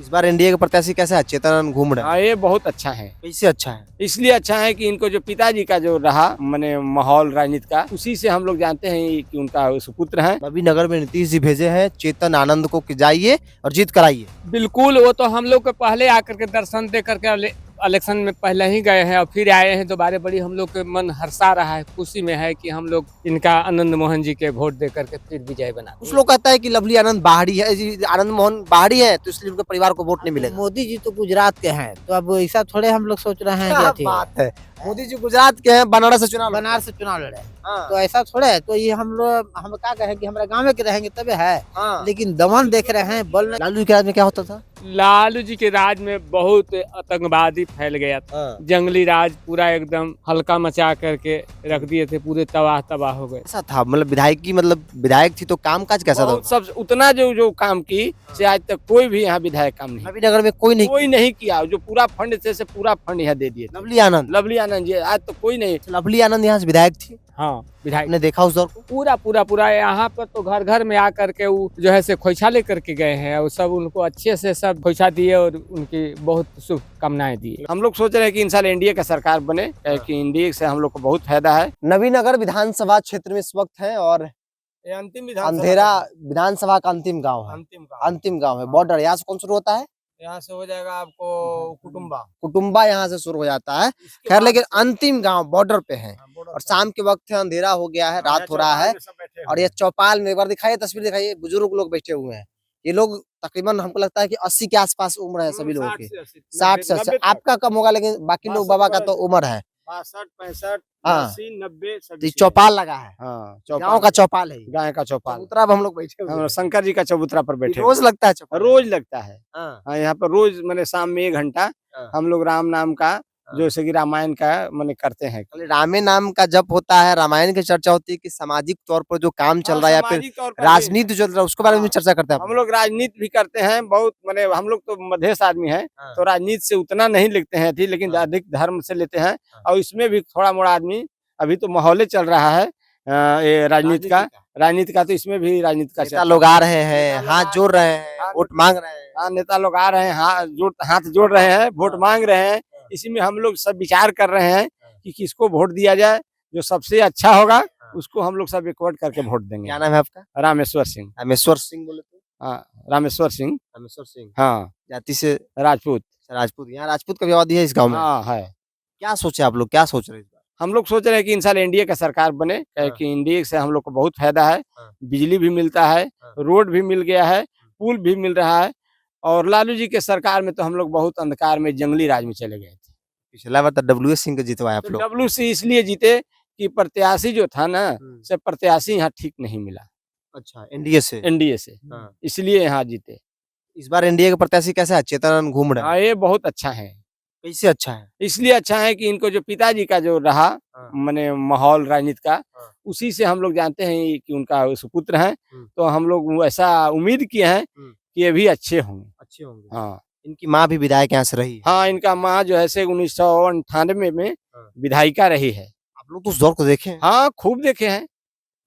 इस बार एनडीए के प्रत्याशी कैसा है? चेतन आनंद घूम रहे हैं। हाँ, ये बहुत अच्छा है। कैसे अच्छा है? इसलिए अच्छा है कि इनको जो पिताजी का जो रहा माने माहौल राजनीति का, उसी से हम लोग जानते हैं कि उनका सुपुत्र है। अभी नगर में नीतीश जी भेजे हैं चेतन आनंद को कि जाइए और जीत कराइए। बिल्कुल, वो तो हम लोग को पहले आकर के दर्शन दे करके इलेक्शन में पहले ही गए हैं और फिर आए हैं दोबारा। बड़ी हम लोग के मन हर्षा रहा है, खुशी में है कि हम लोग इनका आनंद मोहन जी के वोट दे करके फिर विजय बना। कुछ लोग कहता है कि लवली आनंद बाहरी है जी, आनंद मोहन बाहरी है तो इसलिए उनके परिवार को वोट नहीं मिलेगा। मोदी जी तो गुजरात के हैं, तो अब ऐसा थोड़े हम लोग सोच रहे हैं कि क्या अथी बात है, मोदी जी गुजरात के हैं, बनारस से चुनाव बनारस से चुनाव लड़े हैं। हाँ, तो ऐसा थोड़े है। तो ये हम क्या कहें कि हमारे गाँव में के रहेंगे तबे है, हाँ। लेकिन दमन देख रहे हैं बल नहीं। लालू के राज में क्या होता था? लालू जी के राज में बहुत आतंकवादी फैल गया था। हाँ। जंगली राज पूरा एकदम हल्का मचा करके रख दिए थे, पूरे तबाह हो गए। ऐसा था मतलब विधायक थी तो काम काज कैसा था? बहुत सब उतना जो काम की से आज तक कोई भी यहाँ विधायक काम नहीं, नबी नगर में कोई नहीं। किया। जो पूरा फंड से पूरा फंड यहाँ दे दिए थे। लवली आनंद जी आज तो कोई नहीं। लवली आनंद यहाँ से विधायक थी, हाँ, विधायक आपने देखा उस दौर को? पूरा यहाँ पर तो घर घर में आकर के वो जो है से खोइछा लेकर के गए हैं और सब उनको अच्छे से सब खोइछा दिए और उनकी बहुत शुभकामनाएं दी। हम लोग सोच रहे हैं कि इन साल एनडीए का सरकार बने, कि एनडीए से हम लोग को बहुत फायदा है। नवीनगर विधानसभा क्षेत्र में इस वक्त है और ये अंतिम अंधेरा विधानसभा का अंतिम गांव है। अंतिम गांव है, बॉर्डर यहाँ से कौन शुरू होता है? यहाँ से हो जाएगा आपको कुटुम्बा यहाँ से शुरू हो जाता है। खैर लेकिन अंतिम गांव बॉर्डर पे है और शाम के वक्त है, अंधेरा हो गया है, रात हो रहा है और ये चौपाल में एक बार दिखाइए, तस्वीर दिखाइए, बुजुर्ग लोग बैठे हुए हैं। ये लोग तकरीबन हमको लगता है कि 80 के आसपास उम्र है सभी लोगों की, 60 से 80। आपका कम होगा लेकिन बाकी लोग बाबा का तो उम्र है 62, 65, हाँ। 80, 90 तो चौपाल लगा है, गाँव का चौपाल है, गाय का चौपाल। चबूतरा पे हम लोग बैठे हुए हैं। शंकर जी का चबूतरा पर बैठे रोज लगता है चौपाल? रोज लगता है। हाँ। यहाँ पर रोज मैंने शाम में 1 घंटा हाँ। हम लोग राम नाम का जैसे कि रामायण का मैंने करते हैं। रामे नाम का जप होता है, रामायण की चर्चा होती है कि सामाजिक तौर पर जो काम चल रहा है या फिर राजनीति चल रहा है उसके बारे में चर्चा करते हैं। हम लोग राजनीति भी करते हैं बहुत, मैंने हम लोग तो मध्यस्थ आदमी हैं, तो राजनीति से उतना नहीं लिखते हैं थी, लेकिन अधिक धर्म से लेते हैं। और इसमें भी थोड़ा मोड़ा आदमी, अभी तो माहौल चल रहा है ये राजनीति का, तो इसमें भी राजनीति का नेता लोग आ रहे हैं, हाथ जोड़ रहे हैं, वोट मांग रहे हैं। नेता लोग आ रहे हैं, हाथ जोड़ रहे हैं, वोट मांग रहे हैं। इसी में हम लोग सब विचार कर रहे हैं कि किसको वोट दिया जाए, जो सबसे अच्छा होगा उसको हम लोग सब एकवट करके वोट देंगे। क्या नाम है आपका? रामेश्वर सिंह। रामेश्वर सिंह बोले तो? हाँ, रामेश्वर सिंह। हाँ, जाति से राजपूत। यहाँ राजपूत का भी आबादी है इस गाँव में? हाँ है। क्या सोचे आप लोग, क्या सोच रहे हैं? हम लोग सोच रहे हैं कि इन साल एनडीए का सरकार बने, कि एनडीए से हम लोग को बहुत फायदा है। बिजली भी मिलता है, रोड भी मिल गया है, पुल भी मिल रहा है। और लालू जी के सरकार में तो हम लोग बहुत अंधकार में जंगली राज में चले गए थे। पिछला बार तो डब्ल्यू सिंह को जितवाया आप लोग। डब्ल्यू सी इसलिए जीते कि प्रत्याशी जो था ना, से प्रत्याशी यहाँ ठीक नहीं मिला। अच्छा, एनडीए से इसलिए यहाँ जीते। इस बार एनडीए के प्रत्याशी कैसा है? चेतन आनंद घूम रहे हैं। हाँ, ये बहुत अच्छा है। कैसे अच्छा है? इसलिए अच्छा है कि इनको जो पिताजी का जो रहा माने माहौल राजनीति का, उसी से हम लोग जानते हैं कि उनका सुपुत्र है। तो हम लोग ऐसा उम्मीद किए हैं कि ये भी अच्छे होंगे। हाँ, इनकी माँ भी विधायक यहाँ से रही है। हाँ, इनका माँ जो है 1998 में विधायिका रही है। आप लोग तो उस दौर को देखे हैं? हाँ, खूब देखे हैं।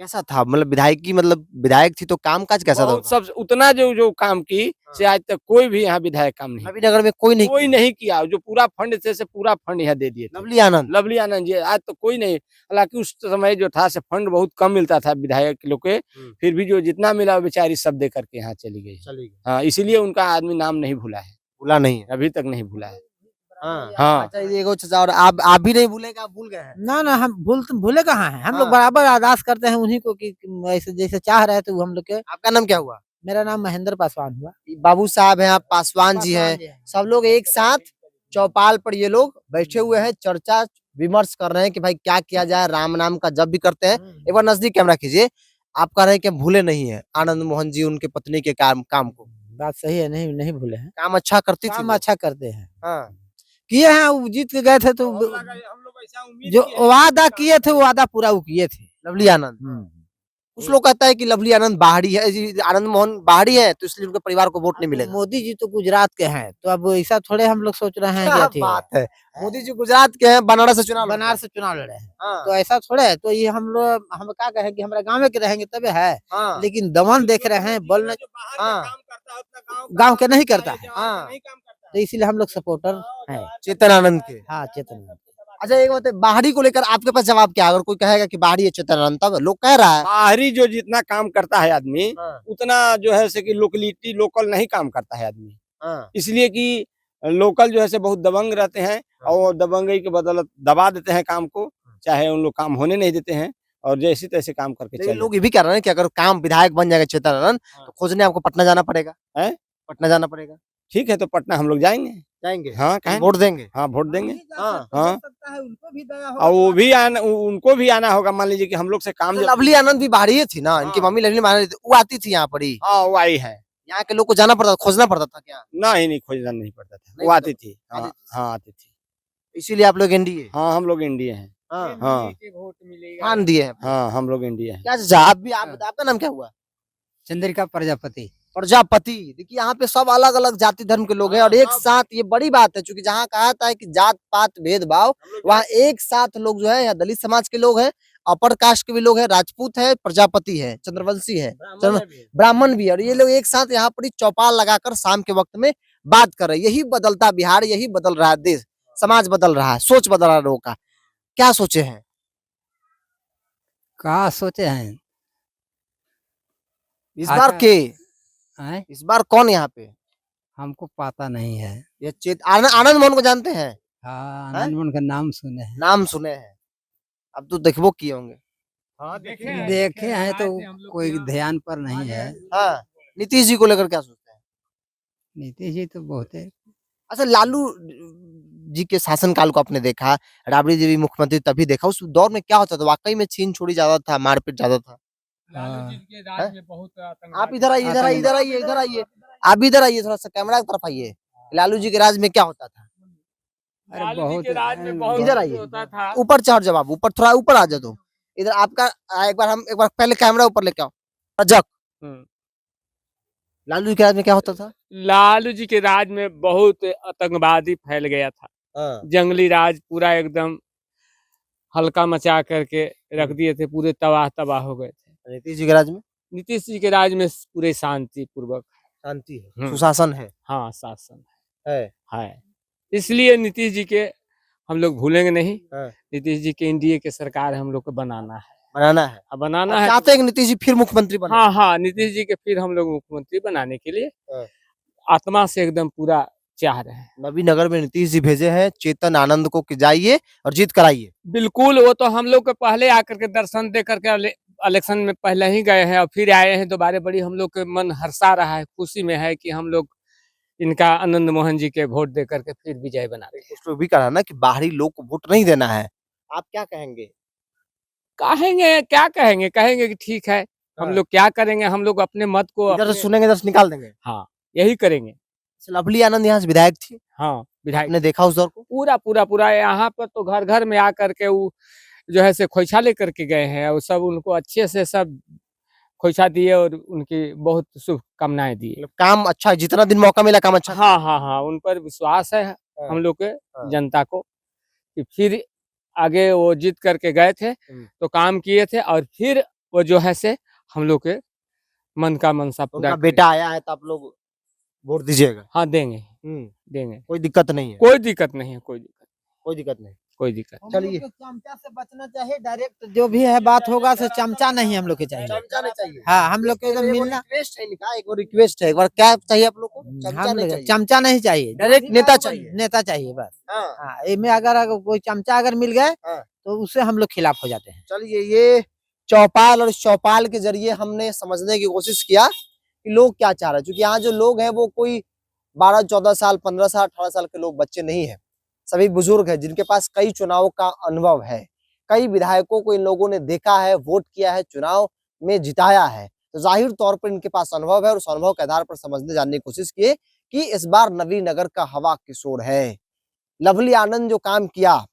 कैसा था विधायक थी तो काम काज कैसा था? सब उतना जो काम की से आज तक कोई भी यहाँ विधायक काम नहीं, नबी नगर में कोई नहीं किया। जो पूरा फंड से पूरा फंड यहाँ दे दिए। लवली आनंद जी आज तो कोई नहीं। हालांकि उस समय जो था से फंड बहुत कम मिलता था विधायक लोग के, फिर भी जो जितना मिला बेचारी सब दे करके यहाँ चली गई। हाँ, इसीलिए उनका आदमी नाम नहीं भूला है, अभी तक नहीं भूला है। हाँ। अच्छा, और आप भी नहीं भूलेगा? आप भूल गए हैं? ना हम भूले कहाँ हैं। हम लोग बराबर अरदास करते हैं उन्हीं को कि ऐसे जैसे चाह रहे थे वो हम लोग के। आपका नाम क्या हुआ? मेरा नाम महेंद्र पासवान हुआ। बाबू साहब हैं, आप पासवान जी हैं, सब लोग एक साथ चौपाल पर ये लोग बैठे हुए हैं, चर्चा विमर्श कर रहे हैं कि भाई क्या किया जाए। राम नाम का जप भी करते हैं। एक बार नजदीक कैमरा कीजिए। आप कह रहे हैं कि भूले नहीं है आनंद मोहन जी उनके पत्नी के काम को? बात सही है, नहीं भूले हैं। काम अच्छा करती थी, काम अच्छा करते हैं। हाँ, किए हैं, वो जीत के गए थे तो हम लोग ऐसा उम्मीद जो वादा किए थे वो वादा पूरा वो किए थे लवली आनंद। कुछ लोग कहता है कि लवली आनंद बाहरी है, आनंद मोहन बाहरी है, तो इसलिए उनके परिवार को वोट नहीं मिलेगा। मोदी जी तो गुजरात के हैं, तो अब ऐसा थोड़े हम लोग सोच रहे हैं कि क्या अथी है। बात है, मोदी जी गुजरात के हैं, बनारस से चुनाव लड़ रहे बनारस से चुनाव लड़े हैं, हैं। हाँ, तो ऐसा थोड़े है। तो ये हम लोग हम क्या कहें कि हमारे गाँव में के रहेंगे तब है, हाँ, लेकिन दमन देख रहे हैं, बल नहीं, हाँ, गाँव के नहीं करता है, हाँ, तो इसीलिए हम लोग सपोर्टर है। चेतन आनंद के। हाँ, चेतन। अच्छा एक बात है, बाहरी को लेकर आपके पास जवाब क्या है? अगर कोई कहेगा कि बाहरी है चेतन आनंद, तब लोग कह रहा है। बाहरी जो जितना काम करता है आदमी हाँ, उतना जो है से कि लोकलिटी लोकल नहीं काम करता है आदमी, हाँ, इसलिए कि लोकल जो है से बहुत दबंग रहते हैं और दबंगई के बदौलत दबा देते हैं काम को, चाहे उन लोग काम होने नहीं देते हैं और जैसे तैसे काम करके लेकिन चले लोग ये भी कह रहे हैं कि अगर काम विधायक बन जाएगा चेतन आनंद, तो खोजने आपको पटना जाना पड़ेगा। हैं? पटना जाना पड़ेगा, ठीक है तो पटना हम लोग जाएंगे। जाएंगे, हाँ कहें वोट देंगे। हाँ वोट देंगे। हाँ, हाँ उनको भी दया और वो भी आना उनको भी आना होगा, मान लीजिए कि हम लोग से काम तो जब लवली आनंद भी बाहरी ही थी ना, इनकी हाँ। मम्मी लवली आनंद थी, वो आती थी यहाँ पर ही। हाँ वो आई है, यहाँ के लोग को जाना पड़ता था, खोजना पड़ता था क्या? ना ही नहीं खोजना नहीं पड़ता था, नहीं वो पड़ता आती थी। हाँ आती थी। हाँ आती थी। इसीलिए आप लोग एनडीए। हाँ हम लोग इंडिया हैं। हाँ, हाँ वोट मिलेगा। मान दिए हैं। हाँ हम लोग इंडिया हैं। क्या चाचा, आप भी आपका नाम क्या हुआ? चंद्रिका प्रजापति। प्रजापति। देखिए यहाँ पे सब अलग अलग जाति धर्म के लोग हैं और एक साथ, ये बड़ी बात है, क्योंकि जहाँ कहा था कि जात पात भेदभाव, वहाँ एक साथ लोग जो है, यहाँ दलित समाज के लोग हैं, अपर कास्ट के भी लोग हैं, राजपूत है, प्रजापति है, चंद्रवंशी है, ब्राह्मण भी है, और ये लोग एक साथ यहाँ पर ही चौपाल लगाकर शाम के वक्त में बात कर रहे हैं। यही बदलता बिहार, यही बदल रहा है देश, समाज बदल रहा है, सोच बदल रहा है लोगों का। क्या सोचे हैं? कहा सोचे हैं इस बार के हैं? इस बार कौन यहाँ पे? हमको पता नहीं है। ये आनंद मोहन को जानते हैं? हाँ, हैं? आनंद मोहन का नाम सुने हैं। नाम सुने हैं, अब तो देखबो किए होंगे। हाँ देखे हैं तो कोई ध्यान पर नहीं है। हाँ, नीतीश जी को लेकर क्या सोचते हैं? नीतीश जी तो बहुत है। अच्छा, लालू जी के शासनकाल को आपने देखा, राबड़ी जी भी मुख्यमंत्री तभी देखा, उस दौर में क्या होता था? वाकई में छीन छोड़ी ज्यादा था, मारपीट ज्यादा था। लालू जी के राज में बहुत आप इधर आइए, इधर आइए, इधर आइए, इधर आइए, आप भी इधर आइए, थोड़ा सा कैमरा की तरफ आइए। लालू जी के राज में क्या होता था? अरे बहुत इधर आइए, होता था। ऊपर चढ़ जाओ आप, ऊपर थोड़ा ऊपर आ जाओ तुम। इधर आपका एक बार पहले कैमरा ऊपर लेके आओ। रजक, लालू जी के राज में क्या होता था? लालू जी के राज में बहुत आतंकवादी फैल गया था, हाँ, जंगली राज पूरा एकदम हल्का मचा करके रख दिए थे, पूरे तबाह तबाह हो गए थे। नीतीश जी के राज में नीतीश जी के राज में पूरे शांति पूर्वक शांति है, सुशासन है। हाँ शासन है। है, इसलिए नीतीश जी के हम लोग भूलेंगे नहीं। हाँ। नीतीश जी के एनडीए के सरकार हम लोग को बनाना है, बनाना है, अब बनाना है। चाहते हैं कि नीतीश जी फिर मुख्यमंत्री बने। हाँ हाँ, नीतीश जी के फिर हम लोग मुख्यमंत्री बनाने के लिए हाँ। आत्मा से एकदम पूरा चाह रहे हैं। नबीनगर में नीतीश जी भेजे हैं चेतन आनंद को कि जाइए और जीत कराइए। बिल्कुल, वो तो हम लोग को पहले आकर के दर्शन दे करके इलेक्शन में पहले ही गए हैं और फिर आए हैं दोबारा। बड़ी हम लोग के मन हर्षा रहा है, खुशी में है कि हम लोग इनका आनंद मोहन जी के वोट दे करके फिर विजय बना रहे हैं। कुछ लोग भी कहा ना कि बाहरी लोग को वोट नहीं देना है, आप क्या कहेंगे? कहेंगे क्या कहेंगे, कहेंगे कि ठीक है, हम हाँ। लोग क्या करेंगे, हम लोग अपने मत को इधर से अपने- सुनेंगे, इधर से निकाल देंगे। हाँ यही करेंगे। लवली आनंद यहाँ से विधायक थी, हाँ विधायक आपने देखा उस दौर को? पूरा पूरा पूरा यहाँ पर तो घर घर में आकर के वो जो है से खोइछा लेकर के गए हैं और सब उनको अच्छे से सब खोइछा दिए और उनकी बहुत शुभकामनाएं दिए। मतलब काम अच्छा है, जितना दिन मौका मिला काम अच्छा। हाँ हाँ हाँ, उन पर विश्वास है हम लोग के जनता को कि फिर आगे वो जीत करके गए थे तो काम किए थे और फिर वो जो है से हम लोग के मन का मनसा पूरा उनका बेटा आया है तो आप लोग वोट दीजिएगा। हाँ देंगे देंगे, कोई दिक्कत नहीं है, कोई दिक्कत नहीं है, कोई दिक्कत कोई दिक्कत नहीं। कोई दिक्कत। चलिए, चमचा से बचना चाहिए, डायरेक्ट जो भी है बात होगा सो चमचा नहीं हम लोग के चाहिए। चमचा नहीं चाहिए। हाँ, हम लोग को एकदम मिलना। रिक्वेस्ट है इनका, एक रिक्वेस्ट है, एक बार क्या चाहिए आप लोग को? चमचा हम नहीं लोग चाहिए, चमचा नहीं चाहिए, डायरेक्ट नेता चाहिए। नेता चाहिए बस। हाँ। हाँ, इनमें अगर कोई चमचा अगर मिल गए हाँ। तो उससे हम लोग खिलाफ हो जाते हैं। चलिए, ये चौपाल और इस चौपाल के जरिए हमने समझने की कोशिश किया कि लोग क्या चाह रहे हैं, क्योंकि यहाँ जो लोग हैं वो कोई 12-14 साल, 15 साल, 18 साल के लोग बच्चे नहीं है, सभी बुजुर्ग हैं जिनके पास कई चुनावों का अनुभव है, कई विधायकों को इन लोगों ने देखा है, वोट किया है, चुनाव में जिताया है, तो जाहिर तौर पर इनके पास अनुभव है और उस अनुभव के आधार पर समझने जानने की कोशिश किए कि इस बार नवीनगर का हवा किशोर है। लवली आनंद जो काम किया,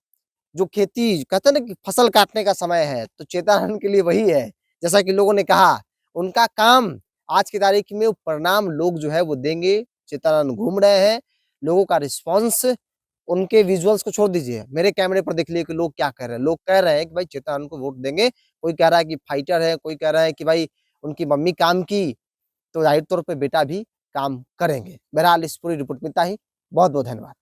जो खेती कहते हैं ना कि फसल काटने का समय है, तो चेतन आनंद के लिए वही है जैसा कि लोगों ने कहा, उनका काम आज की तारीख में परिणाम लोग जो है वो देंगे। चित्तरानंद घूम रहे हैं, लोगों का रिस्पॉन्स, उनके विजुअल्स को छोड़ दीजिए, मेरे कैमरे पर देख लिए कि लोग क्या कह रहे हैं। लोग कह रहे हैं कि भाई चित्तरानंद को वोट देंगे। कोई कह रहा है कि फाइटर है, कोई कह रहा है कि भाई उनकी मम्मी काम की तो जाहिर तौर पे बेटा भी काम करेंगे। बहरहाल इस पूरी रिपोर्ट में इतना ही। बहुत बहुत धन्यवाद।